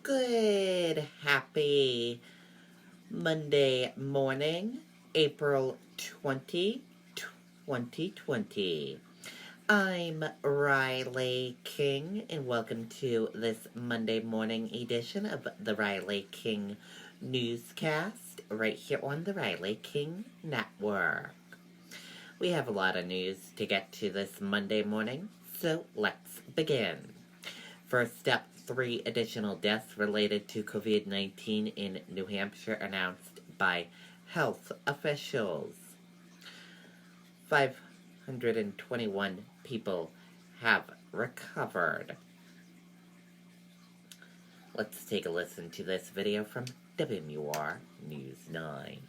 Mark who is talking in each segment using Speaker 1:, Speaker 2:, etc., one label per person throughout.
Speaker 1: Good, happy Monday morning, April 2020. I'm Riley King, and welcome to this Monday morning edition of the Riley King Newscast, right here on the Riley King Network. We have a lot of news to get to this Monday morning, so let's begin. First up, 3 additional deaths related to COVID-19 in New Hampshire announced by health officials. 521 people have recovered. Let's take a listen to this video from WMUR News 9.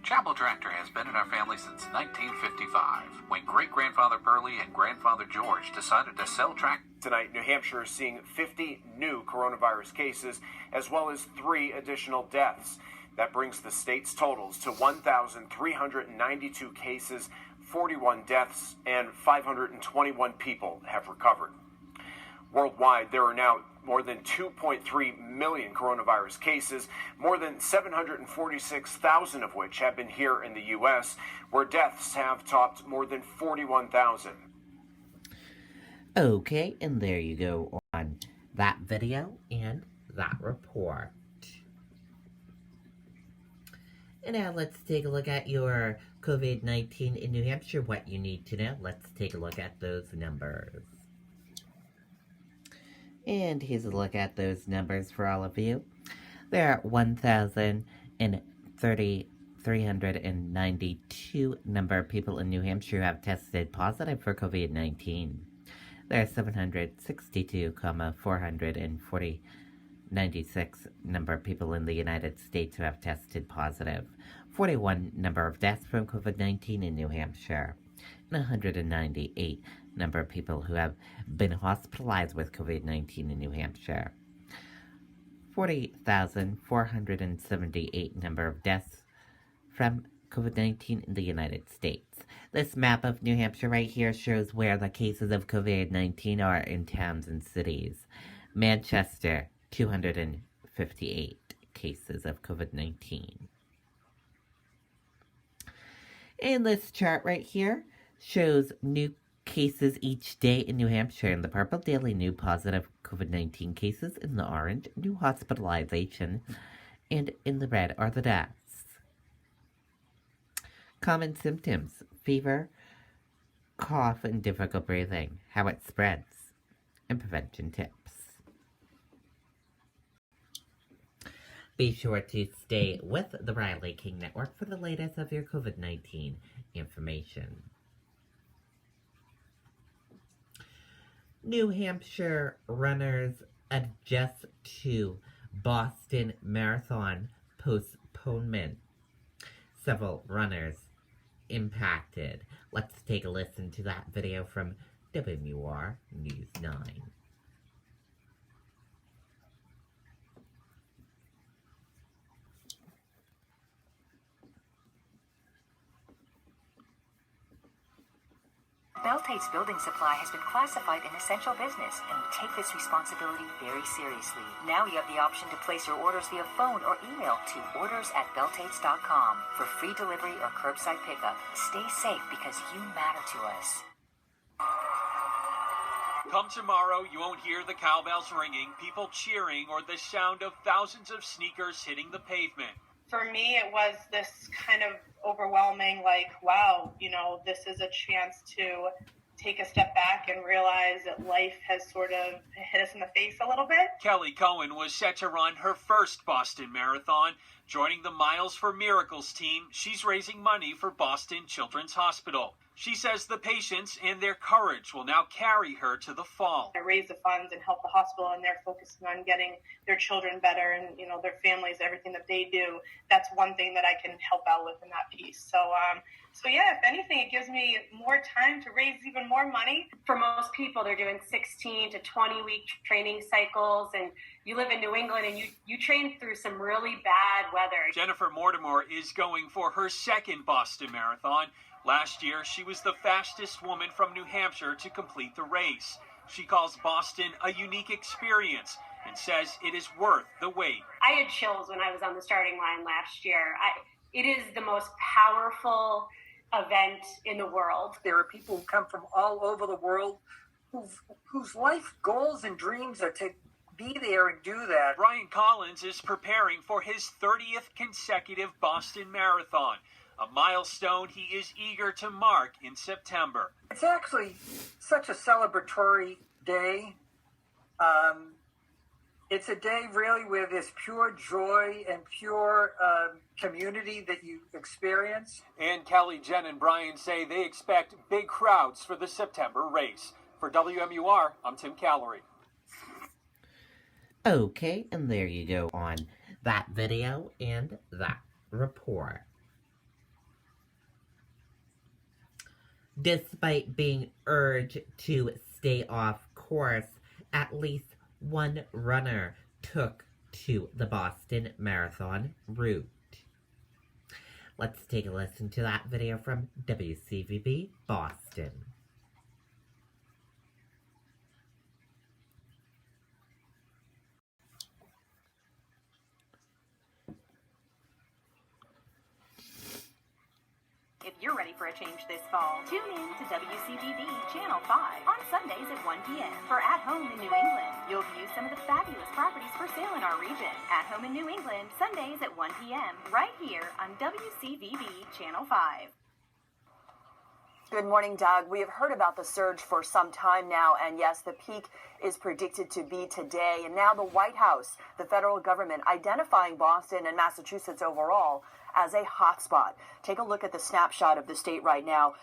Speaker 2: Chapel Tractor has been in our family since 1955, when great-grandfather Burley and grandfather George decided to sell tractors.
Speaker 3: Tonight, New Hampshire is seeing 50 new coronavirus cases, as well as 3 additional deaths. That brings the state's totals to 1,392 cases, 41 deaths, and 521 people have recovered. Worldwide, there are now more than 2.3 million coronavirus cases, more than 746,000 of which have been here in the U.S., where deaths have topped more than 41,000.
Speaker 1: Okay, and there you go on that video and that report. And now let's take a look at your COVID-19 in New Hampshire, what you need to know. Let's take a look at those numbers. And here's a look at those numbers for all of you. There are 1,392 number of people in New Hampshire who have tested positive for COVID-19. There are 762,496 number of people in the United States who have tested positive. 41 number of deaths from COVID-19 in New Hampshire. And 198 number of people who have been hospitalized with COVID-19 in New Hampshire. 40,478 number of deaths from COVID-19 in the United States. This map of New Hampshire right here shows where the cases of COVID-19 are in towns and cities. Manchester, 258 cases of COVID-19. And this chart right here shows new cases each day in New Hampshire. In the purple, daily new positive COVID-19 cases. In the orange, new hospitalization. And in the red are the deaths. Common symptoms: fever, cough, and difficult breathing. How it spreads, and prevention tips. Be sure to stay with the Riley King Network for the latest of your COVID-19 information. New Hampshire runners adjust to Boston Marathon postponement. Several runners impacted. Let's take a listen to that video from WMUR News 9.
Speaker 4: Beltate's building supply has been classified an essential business, and we take this responsibility very seriously. Now you have the option to place your orders via phone or email to orders@beltates.com for free delivery or curbside pickup. Stay safe because you matter to us.
Speaker 5: Come tomorrow, you won't hear the cowbells ringing, people cheering, or the sound of thousands of sneakers hitting the pavement.
Speaker 6: For me, it was this kind of overwhelming, like, wow, this is a chance to take a step back and realize that life has sort of hit us in the face a little bit.
Speaker 5: Kelly Cohen was set to run her first Boston Marathon. Joining the Miles for Miracles team, she's raising money for Boston Children's Hospital. She says the patients and their courage will now carry her to the fall.
Speaker 6: I raise the funds and help the hospital, and they're focusing on getting their children better and, their families, everything that they do. That's one thing that I can help out with in that piece. So yeah, if anything, it gives me more time to raise even more money.
Speaker 7: For most people, they're doing 16 to 20 week training cycles, and you live in New England and you train through some really bad weather.
Speaker 5: Jennifer Mortimer is going for her second Boston Marathon. Last year, she was the fastest woman from New Hampshire to complete the race. She calls Boston a unique experience and says it is worth the wait.
Speaker 7: I had chills when I was on the starting line last year. It is the most powerful event in the world.
Speaker 8: There are people who come from all over the world whose life goals and dreams are to be there and do that.
Speaker 5: Brian Collins is preparing for his 30th consecutive Boston Marathon, a milestone he is eager to mark in September.
Speaker 8: It's actually such a celebratory day. It's a day really where there's pure joy and pure community that you experience.
Speaker 5: And Kelly, Jen, and Brian say they expect big crowds for the September race. For WMUR, I'm Tim Callery.
Speaker 1: Okay, and there you go on that video and that report. Despite being urged to stay off course, at least one runner took to the Boston Marathon route. Let's take a listen to that video from WCVB Boston.
Speaker 9: If you're ready for a change this fall, tune in to WCVB Channel 5 on Sundays at 1 p.m. for At Home in New England. You'll view some of the fabulous properties for sale in our region. At Home in New England, Sundays at 1 p.m. right here on WCVB Channel 5.
Speaker 10: Good morning, Doug. We have heard about the surge for some time now, and yes, the peak is predicted to be today. And now the White House, the federal government, identifying Boston and Massachusetts overall as a hotspot. Take a look at the snapshot of the state right now.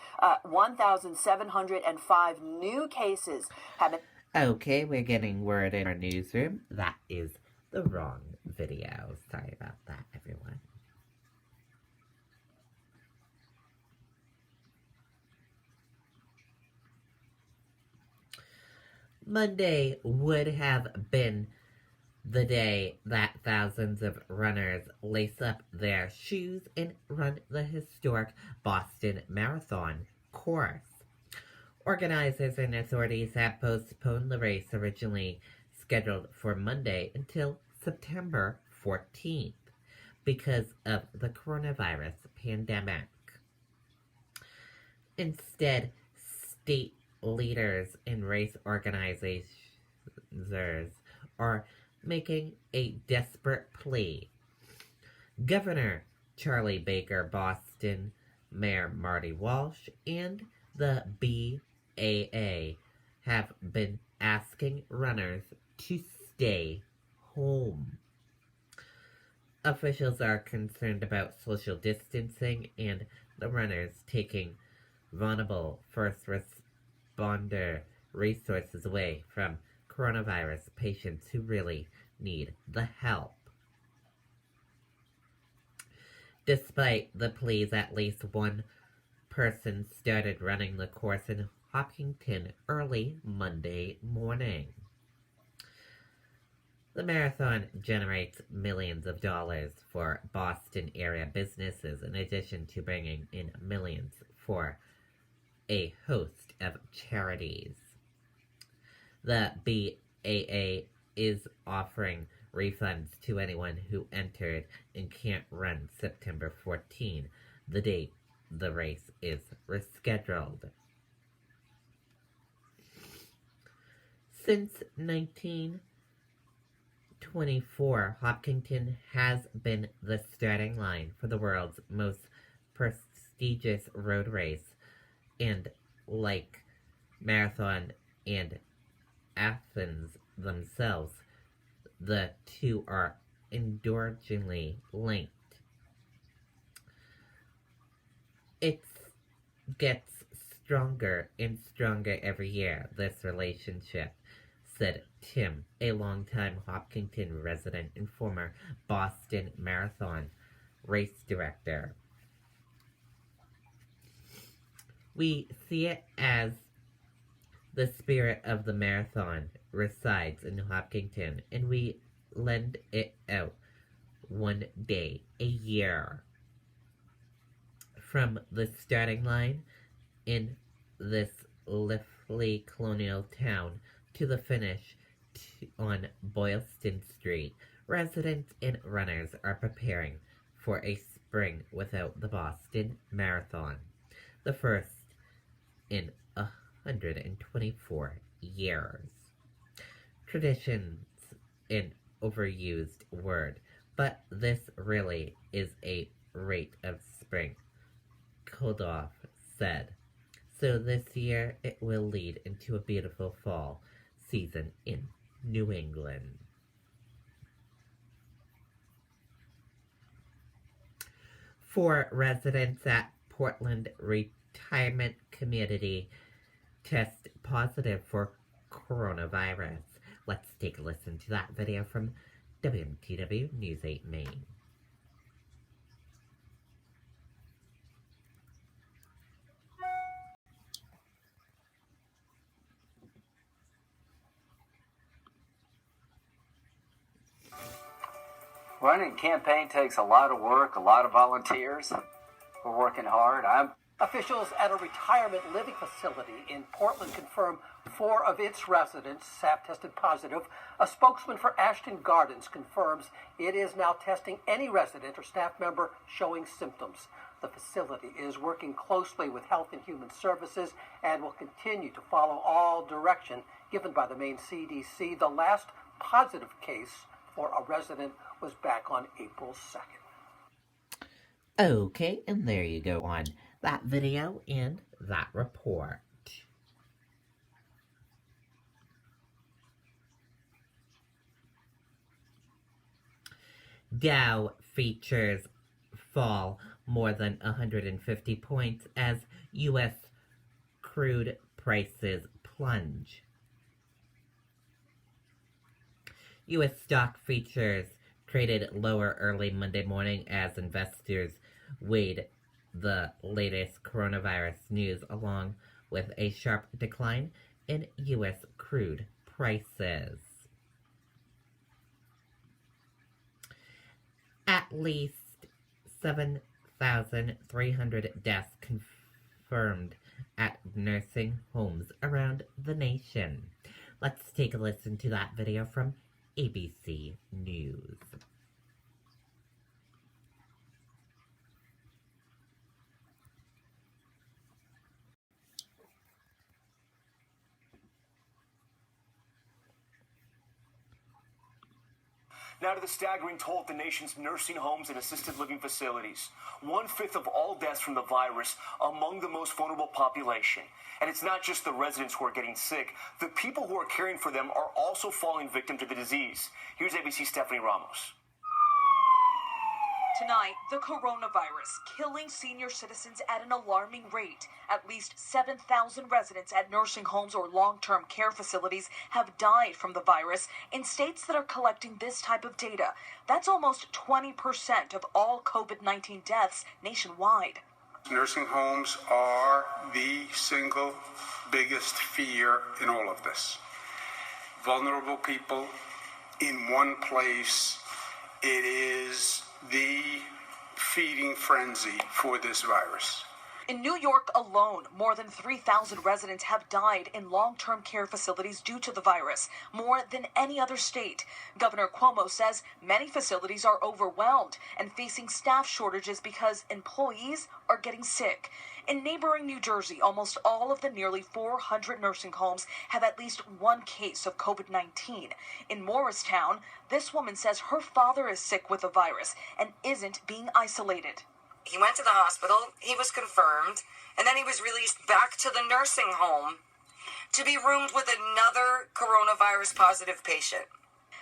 Speaker 10: 1,705 new cases have been...
Speaker 1: Okay, we're getting word in our newsroom. That is the wrong video. Sorry about that, everyone. Monday would have been the day that thousands of runners lace up their shoes and run the historic Boston Marathon course. Organizers and authorities have postponed the race originally scheduled for Monday until September 14th because of the coronavirus pandemic. Instead, state leaders and race organizers are making a desperate plea. Governor Charlie Baker, Boston Mayor Marty Walsh, and the BAA have been asking runners to stay home. Officials are concerned about social distancing and the runners taking vulnerable first responder resources away from coronavirus patients who really need the help. Despite the pleas, at least one person started running the course in Hopkinton early Monday morning. The marathon generates millions of dollars for Boston area businesses, in addition to bringing in millions for a host of charities. The BAA is offering refunds to anyone who entered and can't run September 14, the date the race is rescheduled. Since 1924, Hopkinton has been the starting line for the world's most prestigious road race, and like Marathon and Athens themselves, the two are enduringly linked. It gets stronger and stronger every year, this relationship, said Tim, a longtime Hopkinton resident and former Boston Marathon race director. We see it as the spirit of the marathon resides in Hopkinton, and we lend it out one day a year. From the starting line in this lively colonial town to the finish on Boylston Street, residents and runners are preparing for a spring without the Boston Marathon, the first in 124 years. Tradition's an overused word, but this really is a rate of spring, Koldoff said. So this year it will lead into a beautiful fall season in New England. Four residents at Portland Retirement Community test positive for coronavirus. Let's take a listen to that video from WMTW News 8 Maine.
Speaker 11: Running a campaign takes a lot of work, a lot of volunteers. We're working hard.
Speaker 12: Officials at a retirement living facility in Portland confirmed 4 of its residents have tested positive. A spokesman for Ashton Gardens confirms it is now testing any resident or staff member showing symptoms. The facility is working closely with Health and Human Services and will continue to follow all direction given by the Maine CDC. The last positive case for a resident was back on April 2nd.
Speaker 1: Okay, and there you go on that video and that report. Dow features fall more than 150 points as U.S. crude prices plunge. U.S. stock features traded lower early Monday morning as investors weighed the latest coronavirus news along with a sharp decline in U.S. crude prices. At least 7,300 deaths confirmed at nursing homes around the nation. Let's take a listen to that video from ABC News.
Speaker 13: Now to the staggering toll at the nation's nursing homes and assisted living facilities. 1/5 of all deaths from the virus among the most vulnerable population. And it's not just the residents who are getting sick. The people who are caring for them are also falling victim to the disease. Here's ABC's Stephanie Ramos.
Speaker 14: Tonight, the coronavirus killing senior citizens at an alarming rate. At least 7,000 residents at nursing homes or long-term care facilities have died from the virus in states that are collecting this type of data. That's almost 20% of all COVID-19 deaths nationwide.
Speaker 15: Nursing homes are the single biggest fear in all of this. Vulnerable people in one place. It is the feeding frenzy for this virus.
Speaker 14: In New York alone, more than 3,000 residents have died in long-term care facilities due to the virus, more than any other state. Governor Cuomo says many facilities are overwhelmed and facing staff shortages because employees are getting sick. In neighboring New Jersey, almost all of the nearly 400 nursing homes have at least one case of COVID-19. In Morristown, this woman says her father is sick with the virus and isn't being isolated.
Speaker 16: He went to the hospital, he was confirmed, and then he was released back to the nursing home to be roomed with another coronavirus positive patient.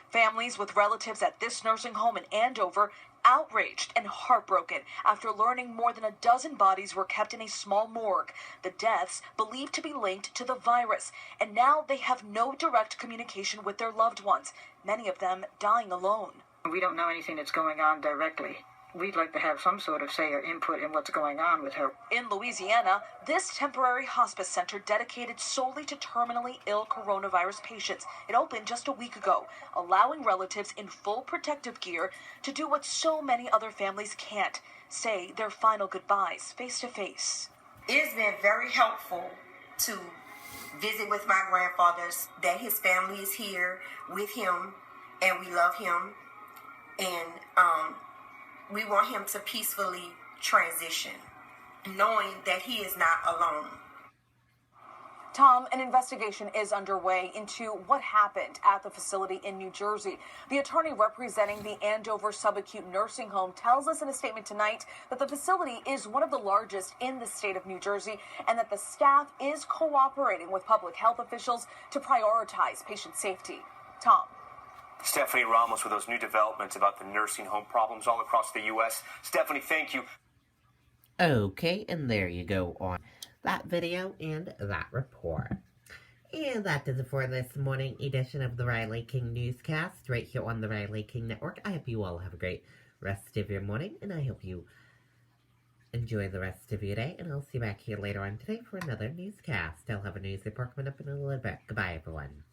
Speaker 14: Families with relatives at this nursing home in Andover outraged and heartbroken after learning more than a dozen bodies were kept in a small morgue. The deaths believed to be linked to the virus, and now they have no direct communication with their loved ones, many of them dying alone.
Speaker 17: We don't know anything that's going on directly we'd like to have some sort of say or input in what's going on with her.
Speaker 14: In Louisiana, this temporary hospice center dedicated solely to terminally ill coronavirus patients. It opened just a week ago, allowing relatives in full protective gear to do what so many other families can't, say their final goodbyes face to face.
Speaker 18: It's been very helpful to visit with my grandfather's, that his family is here with him and we love him, and we want him to peacefully transition, knowing that he is not alone.
Speaker 10: Tom, an investigation is underway into what happened at the facility in New Jersey. The attorney representing the Andover Subacute Nursing Home tells us in a statement tonight that the facility is one of the largest in the state of New Jersey and that the staff is cooperating with public health officials to prioritize patient safety. Tom.
Speaker 13: Stephanie Ramos with those new developments about the nursing home problems all across the U.S. Stephanie, thank you.
Speaker 1: Okay, and there you go on that video and that report. And that does it for this morning edition of the Riley King Newscast right here on the Riley King Network. I hope you all have a great rest of your morning, and I hope you enjoy the rest of your day, and I'll see you back here later on today for another newscast. I'll have a news report coming up in a little bit. Goodbye, everyone.